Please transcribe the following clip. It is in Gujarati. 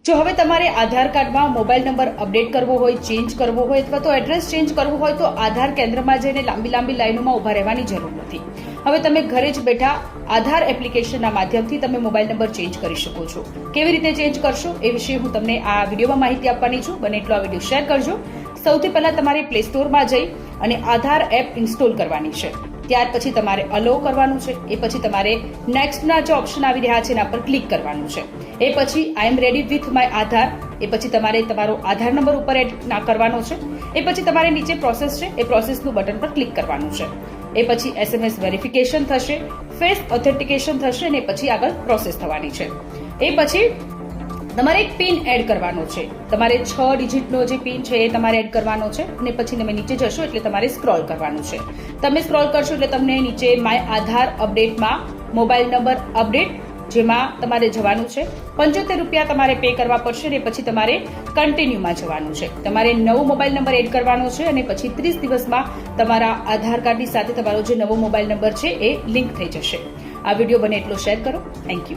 જો હવે તમારે આધાર કાર્ડમાં મોબાઈલ નંબર અપડેટ કરવો હોય, ચેન્જ કરવો હોય અથવા તો એડ્રેસ ચેન્જ કરવું હોય તો આધાર કેન્દ્રમાં જઈને લાંબી લાઈનોમાં ઊભા રહેવાની જરૂર નથી. હવે તમે ઘરે જ બેઠા આધાર એપ્લિકેશનના માધ્યમથી તમે મોબાઈલ નંબર ચેન્જ કરી શકો છો. કેવી રીતે ચેન્જ કરશો એ વિશે હું તમને આ વિડીયોમાં માહિતી આપવાની છું. બને એટલો આ વિડીયો શેર કરજો. સૌથી પહેલા તમારે પ્લે સ્ટોરમાં જઈ અને આધાર એપ ઇન્સ્ટોલ કરવાની છે. ત્યાર પછી તમારે અલો કરવાનું છે. એ પછી તમારે નેક્સ્ટના જે ઓપ્શન આવી રહ્યા છે એના પર ક્લિક કરવાનું છે. એ પછી આઈ એમ રેડી વિથ માય આધાર, એ પછી તમારે તમારો આધાર નંબર ઉપર એડ કરવાનો છે. એ પછી તમારે નીચે પ્રોસેસ છે એ પ્રોસેસનું બટન પર ક્લિક કરવાનું છે. એ પછી SMS વેરિફિકેશન થશે, ફેસ ઓથેન્ટિકેશન થશે અને પછી આગળ પ્રોસેસ થવાની છે. એ પછી તમારે એક પિન એડ કરવાનો છે. તમારે 6 ડિજિટનો જે પિન છે એ તમારે એડ કરવાનો છે અને પછી તમે નીચે જશો એટલે તમારે સ્ક્રોલ કરવાનું છે. તમે સ્ક્રોલ કરશો એટલે તમને નીચે માય આધાર અપડેટમાં મોબાઈલ નંબર અપડેટ જેમાં તમારે જવાનું છે. 75 રૂપિયા તમારે પે કરવા પડશે અને પછી તમારે કન્ટિન્યુમાં જવાનું છે. તમારે નવો મોબાઈલ નંબર એડ કરવાનો છે અને પછી 30 દિવસમાં તમારા આધાર કાર્ડની સાથે તમારો જે નવો મોબાઈલ નંબર છે એ લિંક થઈ જશે. આ વિડીયો બને એટલો શેર કરો. Thank you.